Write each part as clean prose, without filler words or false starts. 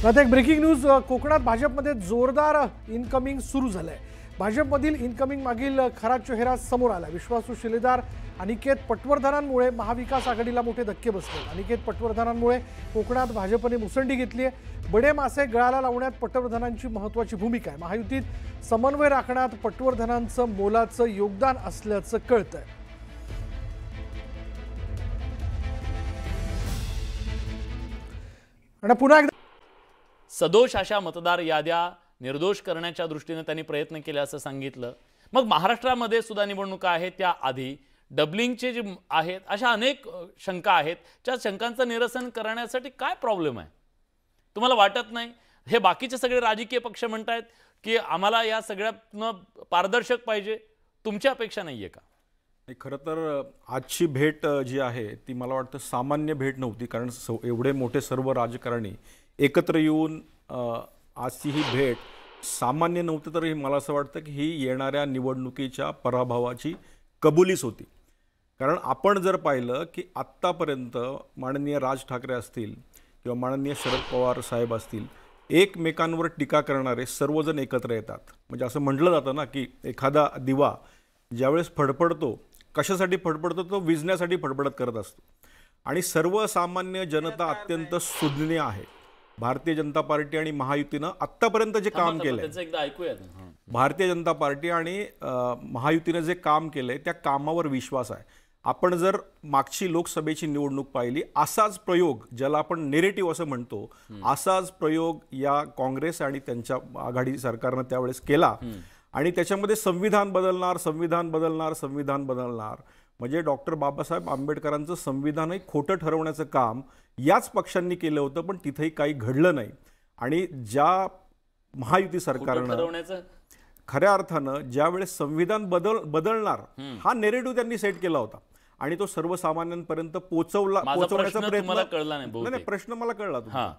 आता एक breaking news कोकणात भाजपमध्ये जोरदार इनकमिंग सुरू झालंय। भाजपमधील इनकमिंग मागील खरा चेहरा समोर आला। विश्वासू शिलेदार अनिकेत पटवर्धनांमुळे महाविकास आघाडीला मोठे धक्के बसले। अनिकेत पटवर्धनांमुळे कोकणात भाजपने मुसंडी घेतली आहे। बडे मासे गळाला लावण्यात पटवर्धनांची महत्त्वाची भूमिका आहे। महायुतीत समन्वय राखण्यात पटवर्धनांचं मोलाचं योगदान असल्याचं कळतंय। आणि पुन्हा एकदा सदोष अशा मतदार याद्या निर्दोष करण्याच्या दृष्टीने त्यांनी प्रयत्न केले असं सांगितलं। मग महाराष्ट्रामध्ये सुद्धा निवडणुका आहेत, त्या आधी डबलिंगचे जे आहेत अशा अनेक शंका आहेत, त्या शंकांचं निरसन करण्यासाठी काय प्रॉब्लेम आहे? तुम्हाला वाटत नाही हे बाकीचे सगळे राजकीय पक्ष म्हणतात की आम्हाला या सगळ्यातनं पारदर्शक पाहिजे, तुमची अपेक्षा नाहीये का? खरं तर आजची भेट जी आहे ती मला वाटतं सामान्य भेट नव्हती, कारण एवढे मोठे सर्व राजकारणी एकत्र येऊन आजची ही भेट सामान्य नव्हती, तर मला असं वाटतं की ही येणाऱ्या निवडणुकीच्या पराभवाची कबुलीच होती। कारण आपण जर पाहिलं की आत्तापर्यंत माननीय राज ठाकरे असतील किंवा माननीय शरद पवार साहेब असतील, एकमेकांवर टीका करणारे सर्वजण एकत्र येतात। म्हणजे असं म्हटलं जातं ना की एखादा दिवा ज्यावेळेस फडफडतो, कशासाठी फडफडतो? तो विझण्यासाठी फडफडत करत असतो। आणि सर्वसामान्य जनता अत्यंत सुज्ञ आहे। भारतीय जनता पार्टी आणि महायुतीनं आत्तापर्यंत जे काम केलंय, भारतीय जनता पार्टी आणि महायुतीनं जे काम केलंय त्या कामावर विश्वास आहे। आपण जर मागची लोकसभेची निवडणूक पाहिली, असाच प्रयोग, ज्याला आपण नेरेटिव्ह असं म्हणतो, असाच प्रयोग या काँग्रेस आणि त्यांच्या आघाडी सरकारनं त्यावेळेस केला। आणि त्याच्यामध्ये संविधान बदलणार, संविधान बदलणार, संविधान बदलणार, म्हणजे डॉक्टर बाबासाहेब आंबेडकरांचं संविधानही खोटं ठरवण्याचं काम याच पक्षांनी केलं होतं, पण तिथेही काही घडलं नाही। आणि ज्या महायुती सरकारनं खऱ्या अर्थानं ज्यावेळेस संविधान बदलणार हा नेरेटिव्ह त्यांनी सेट केला होता आणि तो सर्वसामान्यांपर्यंत पोहोचवण्याचा प्रयत्न, नाही प्रश्न मला कळला तुम्हाला,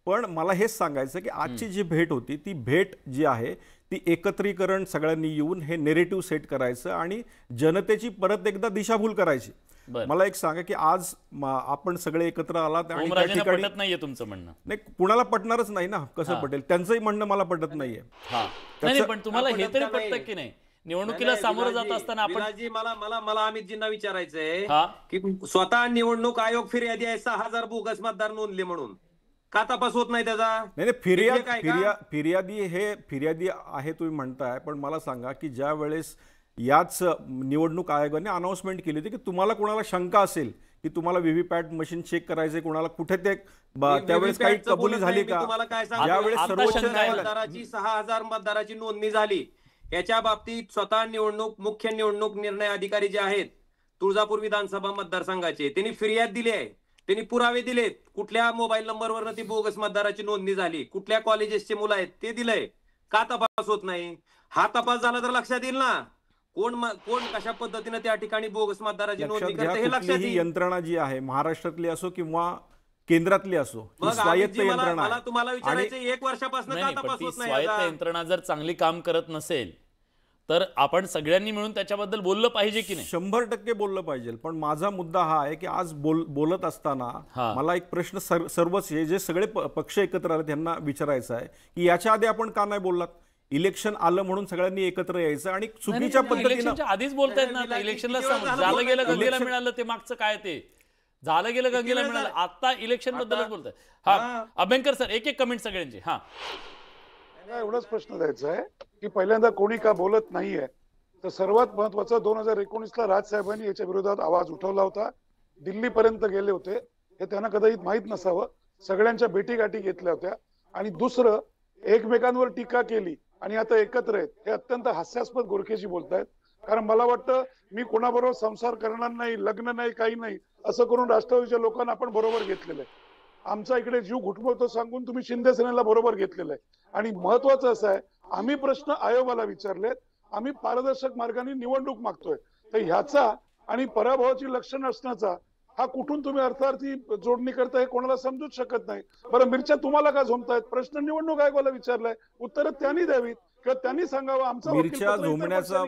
पण मला हेच सांगायचं की आजची जी भेट होती ती भेट जी आहे ती एकत्रीकरण, सगळ्यांनी येऊन हे नेरेटिव्ह सेट करायचं आणि जनतेची परत एकदा दिशाभूल करायची। मला एक सांगा की आज आपण सगळे एकत्र आलात आणि त्या ठिकाणी पटत नाहीये तुमचं म्हणणं? नाही, कुणाला पटणारच नाही ना, कसं पटेल? त्यांचंही म्हणणं मला पटत नाहीये। नाही, पण तुम्हाला हे तरी पटतं की नाही? निवडणुकीला सामोरं जात असताना आपण मला अमितजींना विचारायचंय की स्वतः निवडणूक आयोग फिर्यादी आहे 6000 बोगस मतदार नोंदले म्हणून, का तपास होत नाही त्याचा? नाही, फिर्यादी आहे तुम्ही म्हणताय, पण मला सांगा की ज्या वेळेस याच निवडणूक आयोगाने अनाउन्समेंट केली होती की तुम्हाला कोणाला शंका असेल की तुम्हाला व्हीव्हीपॅट मशीन चेक करायचे, कोणाला कुठे ते त्यावेळेस काही कबुली झाली का? ज्यावेळेस सर्वोच्च न्यायालयाची 6000 मतदाराची नोंदणी झाली, याच्या बाबतीत स्वतः मुख्य निवडणूक निर्णय अधिकारी जे आहेत तुळजापूर विधानसभा मतदारसंघाचे, त्यांनी फिर्याद दिली आहे, त्यांनी पुरावे दिलेत, कुठल्या मोबाईल नंबरवर ती बोगस मतदाराची नोंदणी झाली, कुठल्या कॉलेजेसचे मुलं आहेत ते दिलंय, का तपास होत नाही? हा तपास झाला तर लक्षात येईल ना कोण कशा पद्धतीने त्या ठिकाणी बोगस मतदाराची नोंदणी करते हे लक्षात येईल। यंत्रणा जी आहे महाराष्ट्रातली असो किंवा केंद्रातली असो, स्वायत्त यंत्रणा, मला तुम्हाला विचारायचं 1 वर्षापासून का तपास होत नाही? स्वायत्त यंत्रणा जर चांगली काम करत नसेल तर आपण सगळ्यांनी मिळून त्याच्याबद्दल बोललं पाहिजे की नाही? 100% बोललं पाहिजे। पण माझा मुद्दा हा आहे की आज बोलत असताना मला एक प्रश्न सर्वच जे सगळे पक्ष एकत्र आले त्यांना विचारायचा आहे की याच्या आधी आपण का नाही बोललात? इलेक्शन आलं म्हणून सगळ्यांनी एकत्र यायचं आणि चुकीच्या पद्धतीने आधीच बोलतायत ना, इलेक्शनला झालं गेलं गंगेला मिळालं, ते मागचं काय ते झालं गेलं गंगेला मिळालं, आता इलेक्शन बद्दलच बोलताय। हा अभ्यंकर सर, एक कमेंट सगळ्यांची। हा, एवढाच प्रश्न द्यायचा आहे की पहिल्यांदा कोणी का बोलत नाहीये, तर सर्वात महत्वाचं 2019ला राज साहेबांनी याच्या विरोधात आवाज उठवला होता, दिल्लीपर्यंत गेले होते, हे त्यांना कदाचित माहीत नसावं, सगळ्यांच्या भेटीगाठी घेतल्या होत्या। आणि दुसरं, एकमेकांवर टीका केली आणि आता एकत्र आहेत, हे अत्यंत हास्यास्पद गोरखेशी बोलतायत। कारण मला वाटतं मी कोणाबरोबर संसार करणार नाही, लग्न नाही, काही नाही असं करून राष्ट्रवादीच्या लोकांना आपण बरोबर घेतलेलं आहे। आमचा इकडे जीव घुटमळतो सांगून तुम्ही शिंदे सेनेला बरोबर घेतलेलं आहे। आणि महत्वाचं असं आहे, आम्ही प्रश्न आयोगाला विचारलेत, आम्ही पारदर्शक मार्गाने निवडणूक मागतोय, तर ह्याचा आणि पराभवाची लक्षण असण्याचा हा कुठून तुम्ही अर्थार्थी जोडणी करताय हे कोणाला समजूच शकत नाही। बरं, मिरच्या तुम्हाला का झोमतायत? प्रश्न निवडणूक आयोगाला विचारलाय, उत्तर त्यांनी द्यावीत किंवा त्यांनी सांगावं। आमचा मिरच्या झोमण्याचा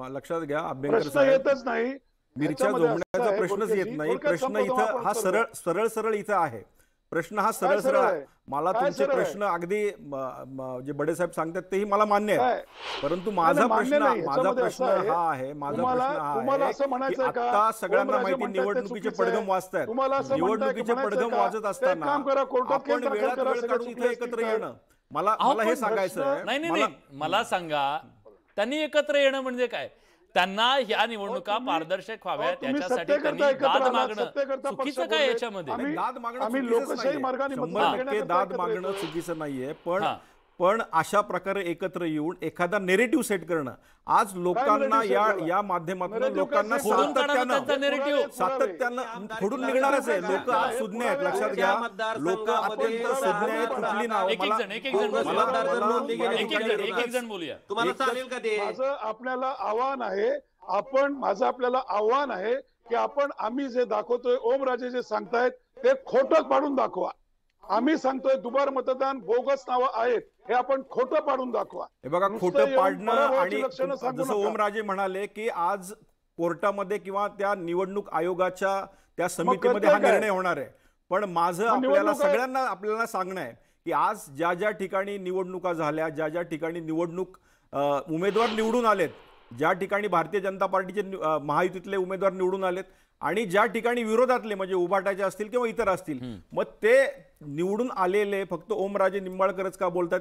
लक्षात घ्या अभ्यंकर प्रश्न येतच नाही, मिरच्या झोमण्याचा प्रश्नच येत नाही। प्रश्न इथं हा सरळ इथं आहे, प्रश्न हा सरळ काय सरळ सरळ आहे? मला काय तुमचे सरळ आहे? प्रश्न अगदी जे बडे साहेब सांगतात तेही मला मान्य आहे, परंतु माझा मान्य नाही. प्रश्न याच्यामध्ये असं आहे, हा आहे माझा तुम्हाला प्रश्न हा तुम्हाला आहे असं की म्हणायचं का आता सगळ्यांना ओमराजे माहिती म्हणतात ते निवडणुकीचे चुकीचं आहे? पडघम वाजतायत, तुम्हाला असं म्हणताय की निवडणुकीचे म्हणायचं पडघम का? वाजत ते एक असताना काम करा, कोर्टात केस आपण दाखल वेळात करा, वेळ सगळे काढून चुकले इथे एकत्र असतील तर. येणं मला अहो, मला हे पण सांगायचं आहे. नाही मला सांगा, त्यांनी एकत्र येणं म्हणजे काय? त्यांना ह्या निवडणुका पारदर्शक व्हाव्यात तुम्ही त्याच्यासाठी सत्तेकरता त्यांनी एकत्र दाद आलात, मागणं सत्तेकरता पक्ष चुकीचं काय बोलले. याच्यामध्ये? आम्ही- दाद मागणं आम्ही चुकीचंच लोकशाही नाहीये. मार्गाने 100% मतदान घेण्याकरता दाद एकत्र मागणं येतोय. चुकीचं नाहीये, हा. पण अशा प्रकारे एकत्र येऊन एखादा नेरेटिव्ह सेट करणं आज लोकांना narrative set झाला? या माध्यमातून narrative लोकांना काय set खोडून काढा ना त्यांचा narrative. सातत्यानं खोडून निघणारच आहे. लोक आज सुज्ञ आहेत, लक्षात घ्या. लोक अत्यंत सुज्ञ आहेत. कुठली नाव एक एक जण एक जण बोलूया. तुम्हाला चालेल का ते? माझं आपल्याला आव्हान आहे, माझं आपल्याला आव्हान आहे की आम्ही जे दाखवतोय, ओमराजे जे सांगतायत ते खोटं पाडून दाखवा. आम्ही सांगतोय दुबार मतदान, बोगस नावं आहेत, हे आपण खोटं पाडून दाखवा. हे बघा, नुसतं खोटं येऊन पाडणं पराभवाची आणि लक्षणं सांगू जसं नका. ओमराजे म्हणाले की आज कोर्टामध्ये किंवा त्या निवडणूक आयोगाच्या त्या समितीमध्ये हा करताय काय? निर्णय होणार आहे. पण माझं मग आपल्याला निवडणूक आहे. सगळ्यांना आपल्याला सांगणं आहे की आज ज्या ज्या ठिकाणी निवडणुका झाल्या, ज्या ज्या ठिकाणी उमेदवार निवडून आलेत, ज्या ठिकाणी भारतीय जनता पार्टीचे महायुतीतले उमेदवार निवडून आलेत आणि ज्या ठिकाणी विरोधातले म्हणजे उभाटाचे असतील किंवा इतर असतील, मग ते निवडून आलेले फक्त ओमराजे निंबाळकरच का बोलतात,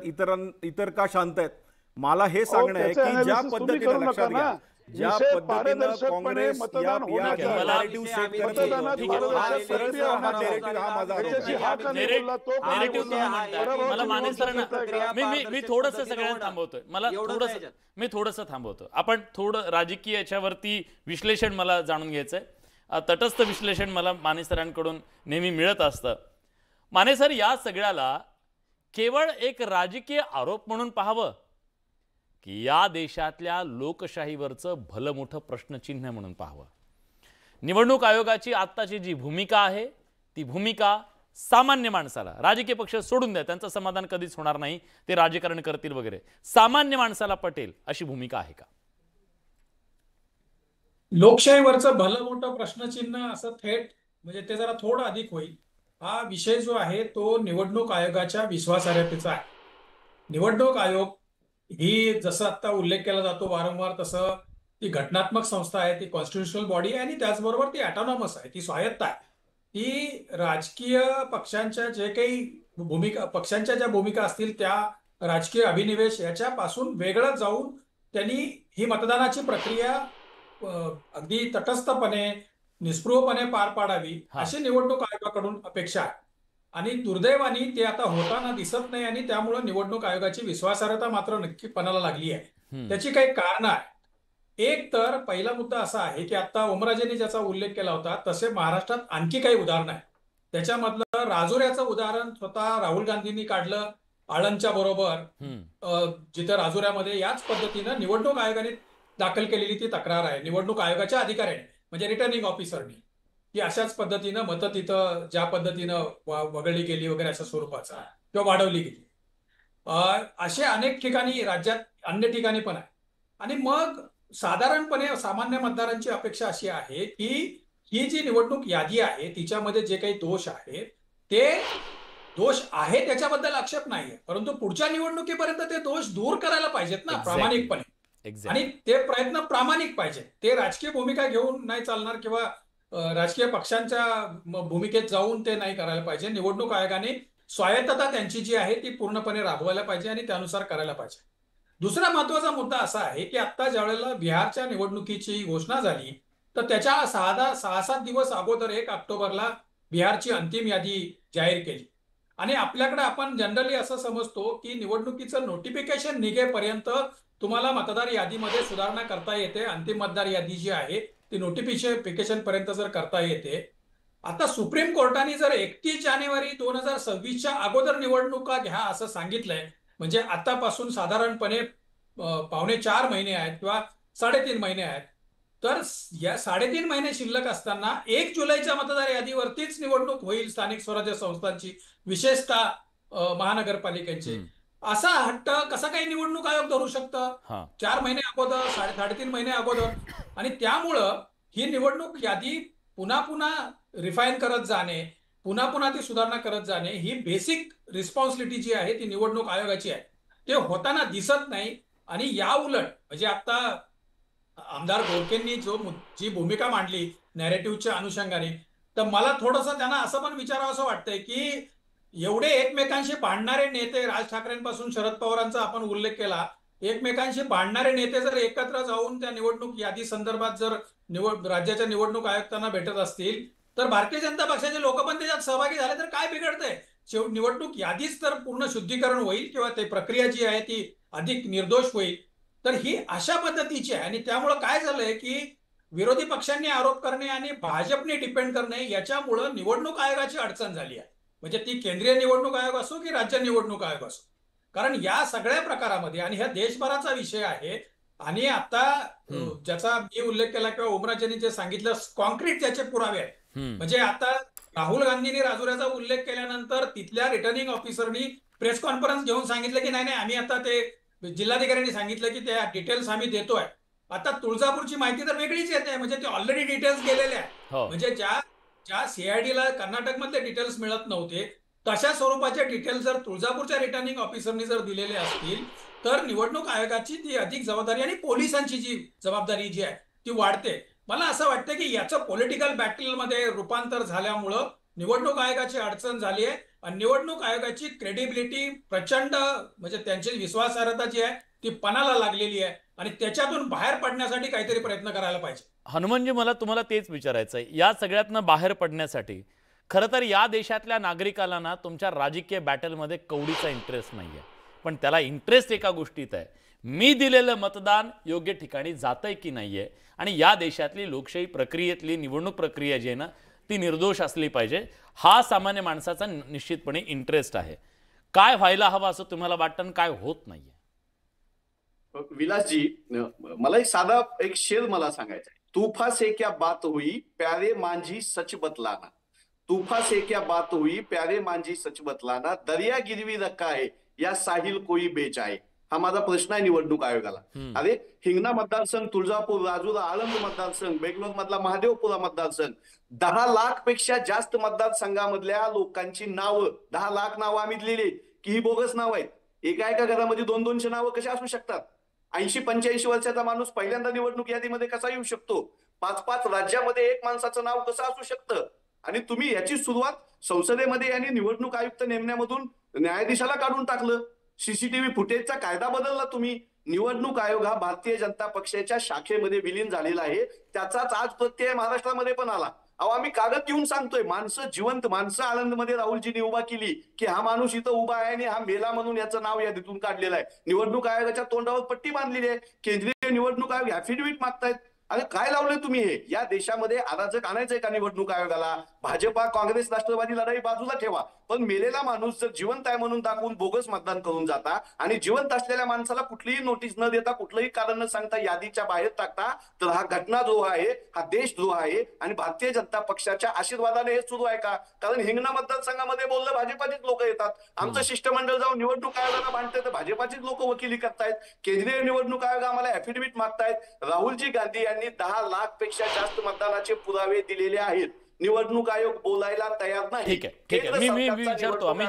इतर का शांत आहेत? मला हे सांगणं आहे त्याचं की ज्या analysis तुम्ही पद्धतीने करू लक्षात नका घ्या, ना. ज्या विषय पद्धतीनं पारदर्शकपणे काँग्रेस मतदान होण्याचा आहे. narrative set करते, मतदानात ठीक आहे. पारदर्शक सरळ प्रक्रिया हा होण्याचा आहे. narrative हा माझा आरोप त्याच्याशी आहे. हा का नाही बोलला, तो का नाही Narrative बोलला? तुम्ही म्हणताय. बरोबर, मला माने सरांना प्रक्रिया मी थोडंसं सगळ्यांना थांबवतोय. मी थोडंसं थांबवतो. आपण थोडं राजकीय याच्यावरती विश्लेषण मला जाणून घ्यायचंय. तटस्थ विश्लेषण मला माने सरांकडून नेहमी मिळत असतं. माने सर, या सगळ्याला केवळ एक राजकीय आरोप म्हणून पाहावं की या देशातल्या लोकशाहीवरचं भलं मोठं प्रश्नचिन्ह म्हणून पाहावं? निवडणूक आयोगाची आत्ताची जी भूमिका आहे ती भूमिका सामान्य माणसाला, राजकीय पक्ष सोडून द्या, त्यांचं समाधान कधीच होणार नाही, ते राजकारण करतील वगैरे, सामान्य माणसाला पटेल अशी भूमिका आहे का? लोकशाहीवरचं भलं मोठं प्रश्नचिन्ह असं थेट म्हणजे ते जरा थोडं अधिक होईल. हा विषय जो आहे तो निवडणूक आयोगाच्या विश्वासार्हतेचा आहे. निवडणूक आयोग ही जसं आता उल्लेख केला जातो वारंवार, तसं ती घटनात्मक संस्था आहे, ती कॉन्स्टिट्युशनल बॉडी आहे आणि त्याचबरोबर ती ऑटोनॉमस आहे, ती स्वायत्त आहे. ती राजकीय पक्षांच्या जे काही पक्षांच्या ज्या भूमिका असतील त्या राजकीय अभिनिवेश याच्यापासून वेगळं जाऊन त्यांनी ही मतदानाची प्रक्रिया अगदी तटस्थपणे, निस्पृहपणे पार पाडावी अशी निवडणूक आयोगाकडून अपेक्षा आहे. आणि दुर्दैवाने ते आता होताना दिसत नाही आणि त्यामुळे निवडणूक आयोगाची विश्वासार्हता मात्र नक्की पणाला लागली आहे. त्याची काही कारणं आहेत. एक तर पहिला मुद्दा असा आहे की आता ओमराजेंनी ज्याचा उल्लेख केला होता तसे महाराष्ट्रात आणखी काही उदाहरणं आहेत. त्याच्यामधलं राजुऱ्याचं उदाहरण स्वतः राहुल गांधींनी काढलं आळंदच्या बरोबर, जिथं राजुऱ्यामध्ये याच पद्धतीनं निवडणूक आयोगाने दाखल केलेली ती तक्रार आहे. निवडणूक आयोगाच्या अधिकाऱ्याने म्हणजे रिटर्निंग ऑफिसरनी की अशाच पद्धतीनं मतं तिथं ज्या पद्धतीनं वगळली गेली वगैरे अशा स्वरूपाचा किंवा वाढवली गेली, असे अनेक ठिकाणी राज्यात अन्य ठिकाणी पण आहे. आणि मग साधारणपणे सामान्य मतदारांची अपेक्षा अशी आहे की ही जी निवडणूक यादी आहे तिच्यामध्ये जे काही दोष आहेत ते दोष आहे त्याच्याबद्दल आक्षेप नाहीये, परंतु पुढच्या निवडणुकीपर्यंत ते दोष दूर करायला पाहिजेत ना प्रामाणिकपणे. आणि ते प्रयत्न प्रामाणिक पाहिजे. ते राजकीय भूमिका घेऊन नाही चालणार किंवा राजकीय पक्षांच्या भूमिकेत जाऊन ते नाही करायला पाहिजे. निवडणूक आयोगाने स्वायत्तता त्यांची जी आहे ती पूर्णपणे राबवायला पाहिजे आणि त्यानुसार करायला पाहिजे. दुसरा महत्वाचा मुद्दा असा आहे की आता ज्यावेळेला बिहारच्या निवडणुकीची घोषणा झाली तर त्याच्या 6-7 दिवस अगोदर 1 ऑक्टोबरला बिहारची अंतिम यादी जाहीर केली. आणि आपल्याकडे आपण जनरली असं समजतो की निवडणुकीचं नोटिफिकेशन निघेपर्यंत तुम्हाला मतदार यादीमध्ये सुधारणा करता येते. अंतिम मतदार यादी जी आहे ती नोटिफिकेशन पर्यंत जर करता येते. आता सुप्रीम कोर्टाने जर 31 जानेवारी 2026च्या अगोदर निवडणुका घ्या असं सांगितलंय, म्हणजे आतापासून साधारणपणे 3.25 महिने आहेत किंवा 3.5 महिने आहेत. तर या 3.5 महिने शिल्लक असताना 1 जुलैच्या मतदार यादीवरतीच निवडणूक होईल स्थानिक स्वराज्य संस्थांची, विशेषतः महानगरपालिकेची. असा हट्ट कसा काही निवडणूक आयोग धरू शकतं? 4 महिने अगोदर, 3.5 महिने अगोदर. आणि त्यामुळं ही निवडणूक यादी पुन्हा पुन्हा रिफाईन करत जाणे पुन्हा पुन्हा ती सुधारणा करत जाणे ही बेसिक रिस्पॉन्सिबिलिटी जी आहे ती निवडणूक आयोगाची आहे, ते होताना दिसत नाही. आणि या उलट म्हणजे आता आमदार गोरखेंनी जी भूमिका मांडली नॅरेटिव्हच्या अनुषंगाने, तर मला थोडंसं त्यांना असं पण विचारावं असं वाटतंय की एवढे एकमेकांशी भांडणारे नेते, राज ठाकरेंपासून शरद पवारांचा आपण उल्लेख केला, एकमेकांशी भांडणारे नेते जर एकत्र जाऊन त्या निवडणूक यादी संदर्भात जर राज्याच्या निवडणूक आयुक्तांना भेटत असतील, तर भारतीय जनता पक्षाचे लोक पण त्याच्यात सहभागी झाले तर काय बिघडतंय? निवडणूक यादीच तर पूर्ण शुद्धीकरण होईल किंवा ते प्रक्रिया जी आहे ती अधिक निर्दोष होईल. तर ही अशा पद्धतीची आहे आणि त्यामुळं काय झालंय की विरोधी पक्षांनी आरोप करणे आणि भाजपने डिपेंड करणे याच्यामुळं निवडणूक आयोगाची अडचण झाली आहे. म्हणजे ती केंद्रीय निवडणूक आयोग असो की राज्य निवडणूक आयोग असो, कारण या सगळ्या प्रकारामध्ये आणि हा देशभराचा विषय आहे. आणि आता ज्याचा मी उल्लेख केला किंवा ओमराजेंनी जे सांगितलं कॉन्क्रीट त्याचे पुरावे आहेत. म्हणजे आता राहुल गांधींनी राजुऱ्याचा उल्लेख केल्यानंतर तिथल्या रिटर्निंग ऑफिसरनी प्रेस कॉन्फरन्स घेऊन सांगितलं की नाही आम्ही आता ते जिल्हाधिकाऱ्यांनी सांगितलं की त्या डिटेल्स आम्ही देतोय. आता तुळजापूरची माहिती तर वेगळीच येते, म्हणजे ते ऑलरेडी डिटेल्स गेलेले आहे. म्हणजे ज्या सीआयडीला कर्नाटकमधले डिटेल्स मिळत नव्हते तशा स्वरूपाचे डिटेल्स जर तुळजापूरच्या रिटर्निंग ऑफिसरनी जर दिलेले असतील तर निवडणूक आयोगाची ती अधिक जबाबदारी आणि पोलिसांची जी जबाबदारी जी आहे ती वाढते. मला असं वाटतं की याचं पॉलिटिकल बॅटलमध्ये रूपांतर झाल्यामुळं निवडणूक आयोगाची अडचण झाली आहे आणि निवडणूक आयोगाची क्रेडिबिलिटी प्रचंड म्हणजे त्यांची विश्वासार्हता जी आहे ती पणाला लागलेली आहे आणि त्याच्यातून बाहेर पडण्यासाठी काहीतरी प्रयत्न करायला पाहिजे. हनुमंतजी, मला तुम्हाला तेच विचारायचं आहे, या सगळ्यातनं बाहेर पडण्यासाठी खरं तर या देशातल्या नागरिकाला ना तुमच्या राजकीय बॅटलमध्ये कवडीचा इंटरेस्ट नाही आहे, पण त्याला इंटरेस्ट एका गोष्टीत आहे, मी दिलेलं मतदान योग्य ठिकाणी जातंय की नाही आहे आणि या देशातली लोकशाही प्रक्रियेतली निवडणूक प्रक्रिया जी आहे ना ती निर्दोष असली पाहिजे, हा सामान्य माणसाचा निश्चितपणे इंटरेस्ट आहे. काय व्हायला हवं असं तुम्हाला वाटतं आणि काय होत नाहीये? विलासजी, मला एक साधा एक शेर मला सांगायचा आहे. तूफा से क्या बात हुई प्यारे मांझी सच बतलाना, तूफा से क्या बात हुई प्यारे मांझी सच बतलाना, दरिया गिरवी रखा है या साहिल कोई बेच आहे. हा माझा प्रश्न आहे निवडणूक आयोगाला. अरे हिंगणा मतदारसंघ, तुळजापूर, राजुरा, आळंद मतदारसंघ, बेंगलोर मधला महादेवपुरा मतदारसंघ, 10 लाख पेक्षा जास्त मतदारसंघामधल्या लोकांची नावं, 10 लाख नावं आम्ही दिलेली की ही बोगस नाव आहेत. एका घरामध्ये 200 नावं कशी असू शकतात? 80-85 वर्षाचा माणूस पहिल्यांदा निवडणूक यादीमध्ये कसा येऊ शकतो? 5-5 राज्यामध्ये एक माणसाचं नाव कसं असू शकतं? आणि तुम्ही याची सुरुवात संसदेमध्ये आणि निवडणूक आयुक्त नेमण्यामधून न्यायाधीशाला काढून टाकलं. सीसीटीव्ही फुटेजचा कायदा बदलला तुम्ही. निवडणूक आयोग हा भारतीय जनता पक्षाच्या शाखेमध्ये विलीन झालेला आहे, त्याचाच आज प्रत्यय महाराष्ट्रामध्ये पण आला. अहो आम्ही कागद घेऊन सांगतोय, माणसं, जिवंत माणसं आनंदमध्ये राहुलजींनी उभा केली की हा माणूस इथं उभा आहे आणि हा मेला म्हणून याचं नाव यादीतून काढलेलं आहे. निवडणूक आयोगाच्या तोंडावर पट्टी बांधलेली आहे. केंद्रीय निवडणूक आयोग ऍफिडेव्हिट मागतायत. अरे काय लावलंय तुम्ही हे? या देशामध्ये अराजक आणायचंय का निवडणूक आयोगाला? भाजपा, काँग्रेस, राष्ट्रवादी लढाई बाजूला ठेवा, पण मेलेला माणूस जर जिवंत आहे म्हणून दाखवून बोगस मतदान करून जाता आणि जिवंत असलेल्या माणसाला कुठलीही नोटीस न देता, कुठलंही कारण न सांगता यादीच्या बाहेर टाकता, तर हा घटनाद्रोह आहे, हा देशद्रोह आहे. आणि भारतीय जनता पक्षाच्या आशीर्वादाने हे सुरू आहे का? कारण हिंगणा मतदारसंघामध्ये बोललं भाजपाचीच लोक येतात. आमचं शिष्टमंडळ जाऊन निवडणूक आयोगाला भांडतंय तर भाजपाचीच लोक वकिली करतायत. केंद्रीय निवडणूक आयोग आम्हाला ऍफिडेव्हिट मागतायत. राहुलजी गांधी यांनी 10 लाख पेक्षा जास्त मतदानाचे पुरावे दिलेले आहेत. निवडणूक आयोग बोलायला तयार नाही. ठीक आहे, मी विचारतो, आम्ही